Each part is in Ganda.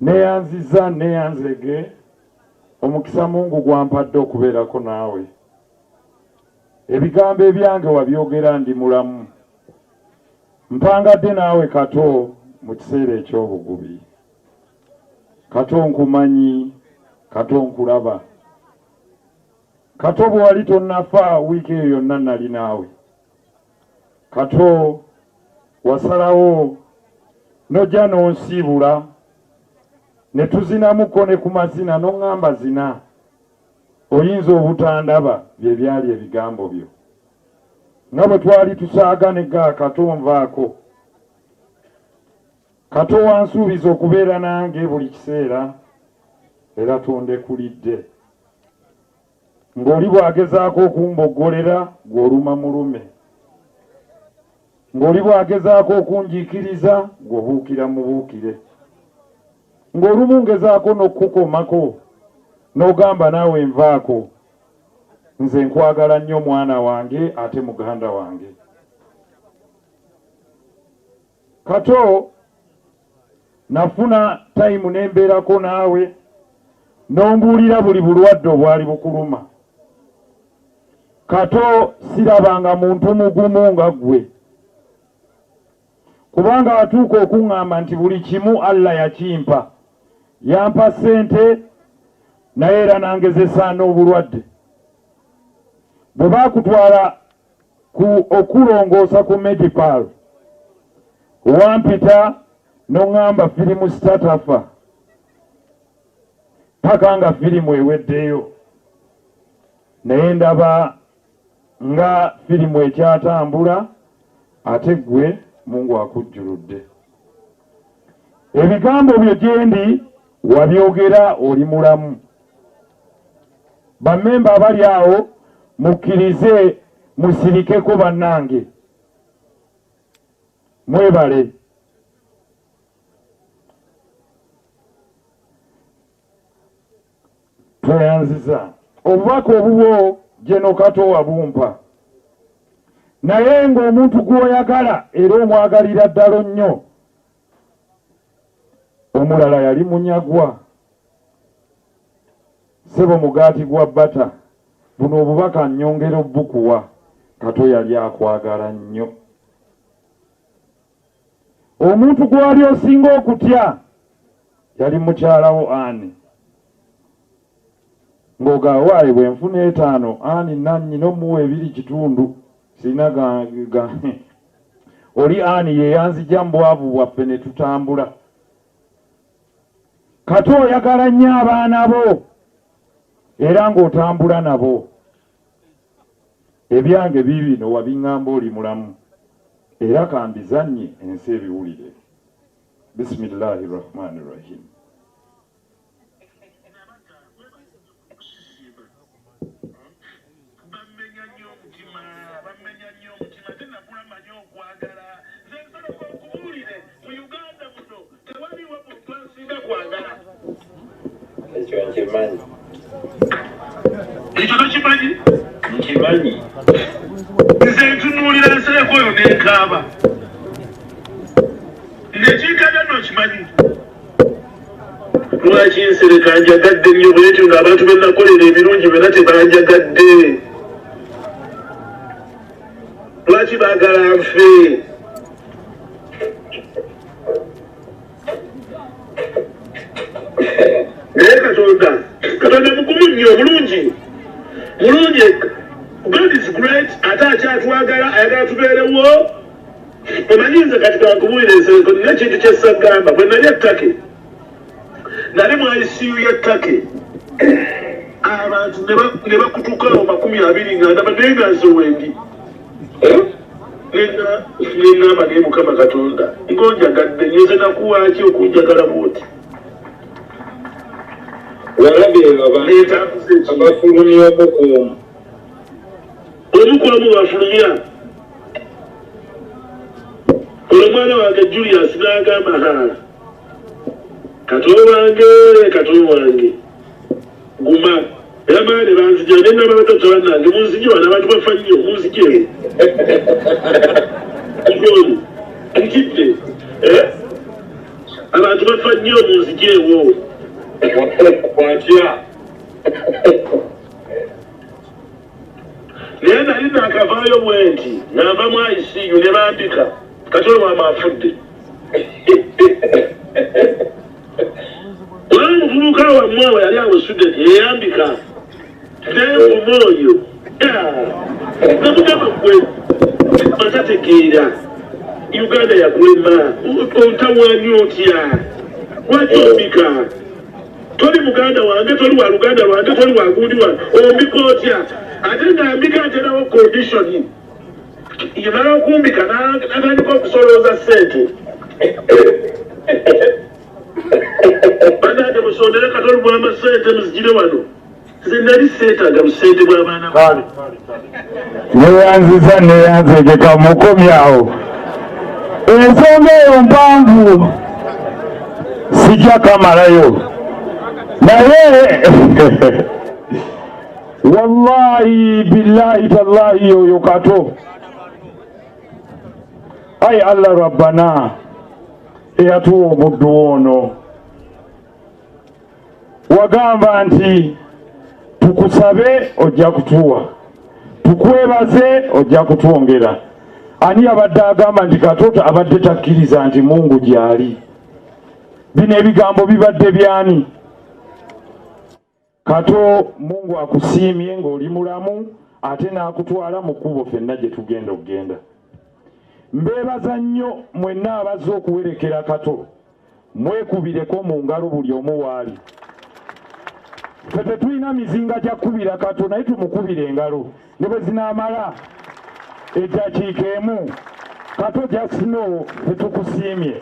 neyanziza neyanzege omukisa Mungu gwampadde okubeerako naawe. Ebigambo ebyange wabyogera ndi mulamu. Mpangadde naawe Kato mu kiseera eky'obugubi. Kato nkumanyi, Kato nkulaba. Kato bwe wali tonnafa wiiki eyo yonna nali naawe. Kato wasalawo nojja n'onsiibula ne tuzinamuko ne ku mazina n'oŋŋamba zina. Oyinza obutandaba bye byali ebigambo byo. Nga bwe twali tusaaganega Kato nvaako. Kato wansuubiza okubeera nange buli kiseera era tondekulidde. Ng'oli bwagezaako okumboggolera gw'oluma mulume. Ng'oli bwagezaako okunjiikiriza gw'obuukira mubuukire. Ng'olumu ngezaako n'okukukomako n'ogamba naawe nvaako. Nze nkwagala nnyo mwana wange ate muganda wange. Kato nafuna tayimu nembeerako naawe n'ombuulira buli bulwadde obwali bukuluma. Kato sirabanga muntu mugumu nga ggwe. Kubanga watuuka okuŋŋamba nti buli kimu Allah yakimpa. Yampa ssente naye era nangezesa n'obulwadde. Bwe baakutwala okulongoosa ku medical wampita n'oŋŋamba firimu sitatafa paka nga firimu eweddeyo. Naye ndaba nga firimu ekyatambula ate ggwe Mungu akujjuludde. Ebigambo byo gyendi wabyogera oli mulamu. Bammemba abali awo mukkirize musirikeko bannange. Mwebale. Tweyanziza. Obubaka obubwo Jeno Kato wabumpa. Naye ng'omuntu gw'oyagala era omwagalira ddala nnyo omulala yali munyagwa. Sebo mugaati gwa bbata. Buno obubaka nnyongera obbukuwa. Kato yali akwagala nnyo. Omuntu gwali osinga okutya yali mukyalawo Ani. Ng'ogawaayi bwe nfuna 5 Ani nannyina omuwa 2 kitundu. Sina oli Ani yeyanzija mu bwavu bwaffe ne tutambula. Kato oyagala nnyo abaana bo era ng'otambula nabo. Ebyange bibino wabiŋŋamba oli mulamu era kambizannye ensi ebiwulire. Bismillahirrahmanirrahim. Nkimanyi. Nze ntunuulira nsereko oyo n'ekaaba. Ng'ekiikadde n'okimanyi. Lwaki nsereka njagadde nnyo bwetyo ng'abantu be nakolera ebirungi byonna tebanjagadde? Lwaki baagala nfe? Naye Katonda mugumu nnyo mulungi. God is great, ate akyatwagala ayagala tubeerewo. Omanyi nze kati kankubulira ensereko nina ekintu kyessagamba. Bwe nali ettake nali mu ICU y'ettake abantu ne bakutukawo 20 nga ndaba naye nga nze wendi. Nengamba naye Mukama Katonda ng'onjagadde nze nakuwaaki okunjagala bwoti. Walabye abafulumya omukuumu. Omukuumu bafulumya. Omwana wange Julius n'agamba Kato wange guma era maane banzija nena abatata bannange munzije bano abantu bafa nnyo munzije. Nkidde abantu bafa nnyo mu nzijeewo kwatya naye nali naakavaayo bwe nti nava mu ICU ne bambika Kato Lubwama afudde olaba omuvubuka wammwe awo yali awusudde teyeyambika nenvuma oyo namugamba gwe batategeera Uganda yakulema ontawani otya lwaki ombika toli muganda wange toli wa luganda lwange toli wa gundi wange ombika otya ate ngambika aterawo condition yemala okumbika natandika okusolooza ssente banange musondere Kato Lubwama ssente muzigire wano nze nali seetaaga busente bw'abaana neyanziza neyanzegeka mukomyawo ensonga eyo mpanvu sijja kamalayo naye wallahi billahi tallahi yoyo Kato ai Allah rabbana eyatuwa omuddu ono wagamba nti tukusabe ojja kutuwa tukwebaze ojja kutwongera ani abadde agamba nti Kato abadde takkiriza nti Mungu gyali bino ebigambo bibadde byani Kato Mungu akusiimye ng'oli mulamu ate n'akutwala mu kkubo ffenna gye tugenda okugenda mbeebaza nnyo mwenna abazze okuwerekera Kato mwekubireko mu ngalo buli omu waali ffe tetulina mizinga gya kkubira Kato naye tumukubira engalo ne bwe zinaamala eddakiika emu Kato jasino tetukusiimye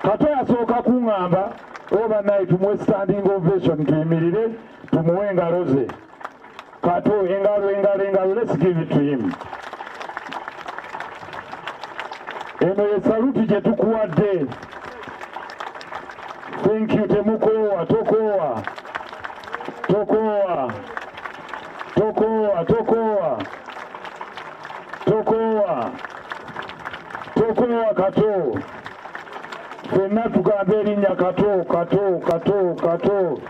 Kato yasooka kuŋŋamba oba naye tumuwe standing ovation tuyimirire tumuwe engalo ze Kato engalo let's give it to him eno ye saluti gye tukuwadde thank you temukoowa tokoowa tokoowa tokoowa tokoowa tokoowa tokoowa Kato ffenna tugambe erinnya Kato Kato Kato Kato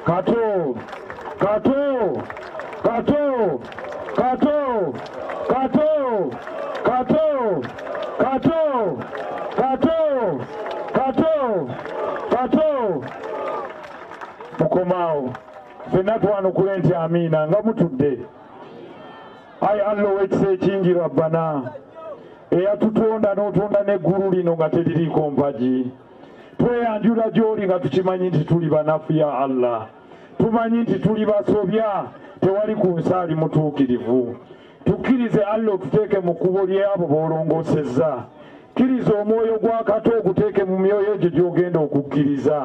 Kato Kato Kato Kato Kato Kato Kato Kato Kato Kato mukomaawo ffenna twanukule nti amiina nga mutudde ai Allah ow'ekisa ekingi rabbana eyatutonda n'otonda n'eggulu lino nga teririiko mpagi tweyanjula gy'oli nga tukimanyi nti tuli banafu ya Allah tumanyi nti tuli basobya tewali ku nsi ali mutuukirivu tukkirize Allah otuteeke mu kkubo ly'abo b'olongoosezza kkiriza omwoyo gwa Kato oguteeke mu myoyo gye gy'ogenda okukkiriza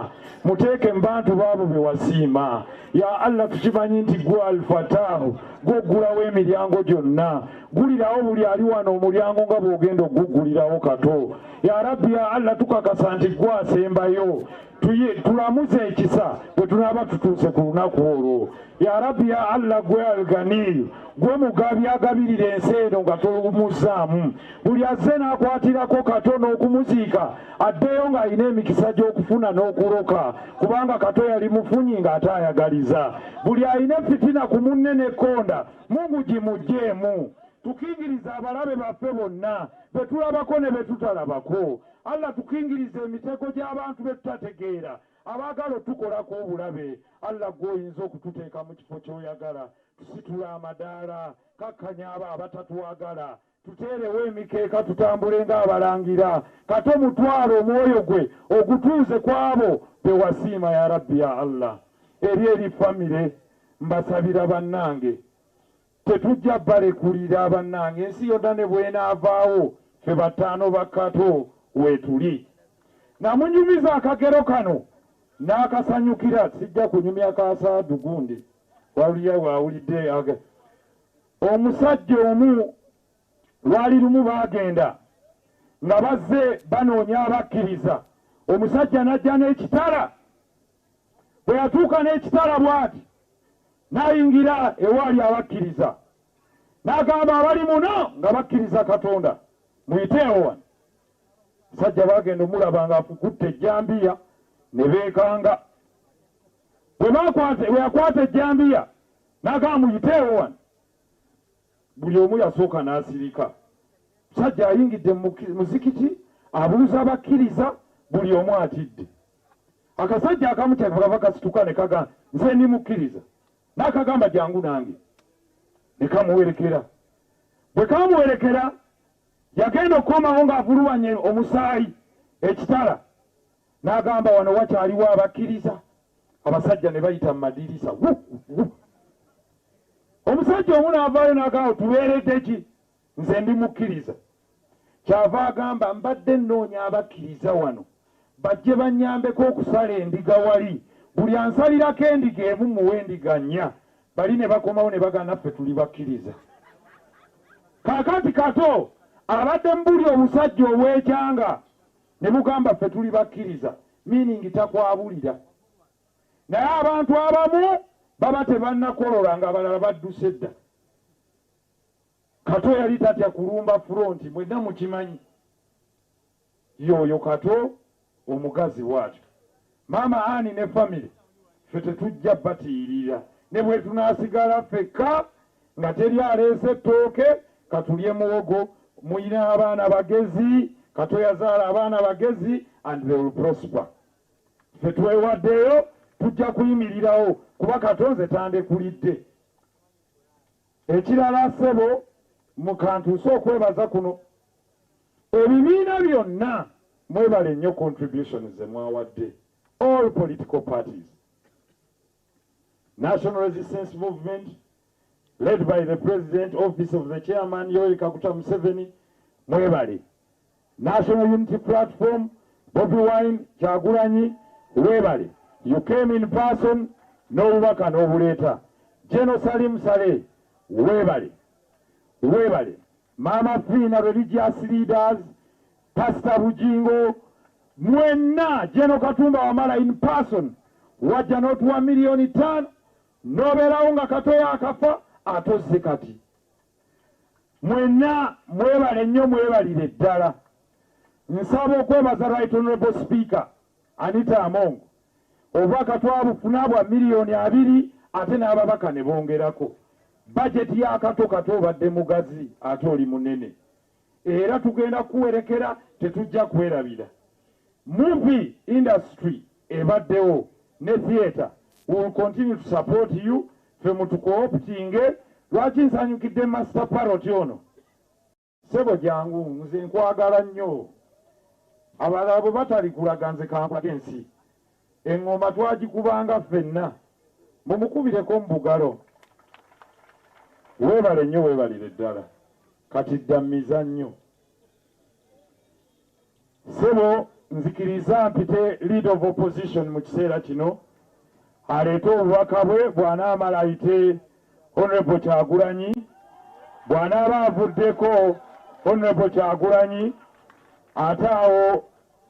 muteeke mu bantu baabo be wasiima ya Allah tukimanyi nti gwe alfataahu gwoggulawo emiryango gyonna gulirawo buli ali wano omulyango nga bw'ogenda oguggulirawo Kato ya Rabbi ya Allah tukakasa nti gwe asembayo tulamuze ekisa bwe tunaaba tutuuse ku lunaku olwo ya Rabbi ya Allah gwe alganiyu gwe mugabi agabirira ensi eno nga tolumuzzaamu buli azze n'akwatirako Kato n'okumuziika addeyo ng'alina emikisa gy'okufuna n'okuloka kubanga Kato yali mufunyi ng'ate ayagaliza buli alina fitina ku munne n'ekkonda Mungu gimugjeemu tukingiriza abalabe baffe bonna be tulabako ne be tutalabako Allah tukingiriza emitego gy'abantu be tutategeera abaagala otukolako obulabe Allah gw'oyinza okututeeka mu kifo ky'oyagala tusitula amadaala kakkanya abo abatatwagala tuteerewo emikeeka tutambule ng'abalangira Kato mutwalo omwoyo gwe ogutuuze ku abo be wasiima ya Rabbi ya Allah eri famire mbasabira bannange tetujja balekulira bannange ensi yonna ne bwenaavaawo ffe bataano ba Kato weetuli namunyumiza akagero kano n'akasanyukira sijja kunyumya kasaadu gundi wawulira waawulidde omusajja omu lwali lumu baagenda nga bazze banoonya abakkiriza omusajja n'ajja n'ekitala bwe yatuuka n'ekitala bw'ati n'ayingira ewaali abakkiriza n'agamba abali muno nga bakkiriza Katonda muyiteewo wano sajja bagenda omulaba nga afukutte ejjambiya ne beekanga. Bwe yakwata ejjambiya n'agamba muyiteewo wano, buli omu yasooka n'asirika. Sajja ayingidde mu muzikiti abuuza abakkiriza, buli omu atidde. Akasajja akamu kyakava kasituka ne kagamba nze ndi mukkiriza, n'akagamba jangu nange, ne kamuwerekera. Bwe kamuwerekera yagenda okukomawo ng'avuluwanye omusaayi ekitala, n'agamba wano wakyaliwo abakkiriza. Abasajja ne bayita mu madirisa. Omusajja omu n'avaayo n'agamba tubeeredde ki? Nze ndi mukkiriza. Kyava agamba mbadde nnoonya abakkiriza wano bajje bannyambeko okusala endiga wali, buli ansalirako endiga emu muwe endiga nnya. Bali ne bakomawo ne bagamba naffe tuli bakkiriza. Kaakati Kato abadde mbuli obusajja obwekyanga ne mugamba ffe tuli bakkiriza, meaning takwabulira. Naye abantu abamu baba tebannakolola ng'abalala badduse dda. Kato yali tatya kulumba fronti, mwenna mukimanyi. Yoyo Kato omugazi waatyo. Maama Ani ne family ffe tetujja batiirira, ne bwe tunaasigala ffekka nga teri aleese ettooke katulye muwogo. Muyina abaana bagezi, Kato yazaala abaana bagezi, and they will prosper. Ffe twewaddeyo tujja kuyimirirawo kuba Kato nze tandekulidde. Ekirala ssebo mu kantuuse okwebaza kuno, ebibiina byonna mwebale nnyo contributions ze mwawadde, all political parties. National Resistance Movement led by the President, Office of the Chairman Yoweri Kaguta Museveni, mwebale. National Unity Platform, Bobi Wine, Kyagulanyi, webale. You came in person, n'obubaka n'obuleeta. General Salim Saleh, webale. Webale. Mama Fina, religious leaders, Pastor Bujingo, mwenna General Katumba Wamala in person, wajja n'otuwa miliyoni 5, n'obeerawo nga Kato yaakafa atozze kati. Mwenna mwebale nnyo, mwebalire ddala. Nsaba okwebaza Right Honorable Speaker Anita Among, obubaka twabufuna bwa miliyoni 2 ate n'ababaka ne bongerako. Budget ya Kato obadde mugazi ate oli munene. Era tugenda kuwerekera, tetujja kwerabira. Movie industry ebaddewo ne theater will continue to support you. Ffe mutukooptinge. Lwaki nsanyukidde Master Parrot ono? Sebo jangu nze nkwagala nnyo. Abalala bwe batalikulaga nze kampaka ensi. Eŋŋoma twagikubanga ffenna. Mumukubireko mu bugalo. Weebale nnyo, weebalire ddala. Kati dda mu mizannyo. Sebo nzikiriza mpite leader of opposition mu kiseera kino aleete obubaka bwe bw'anaamala ayite Honorable Kyagulanyi, bw'anaaba avuddeko Honorable Kyagulanyi, ate awo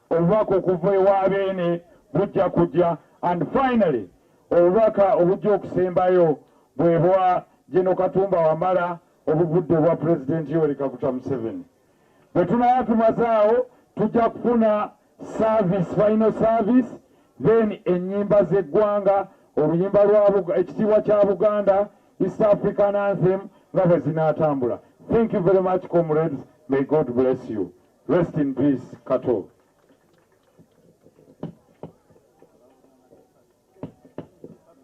obubaka okuva ewa Beene bujja kujja, and finally obubaka obujja okusembayo bwe bwa General Katumba Wamala obuvudde bwa President Yoweri Kaguta Museveni. Bwe tunaba tumazaawo tujja kufuna service, final service, then ennyimba z'eggwanga, oluyimba lwa ekitiibwa kya Buganda, East African Anthem nga bwe zinaatambula. Thank you very much, comrades. May God bless you. Rest in peace, Kato.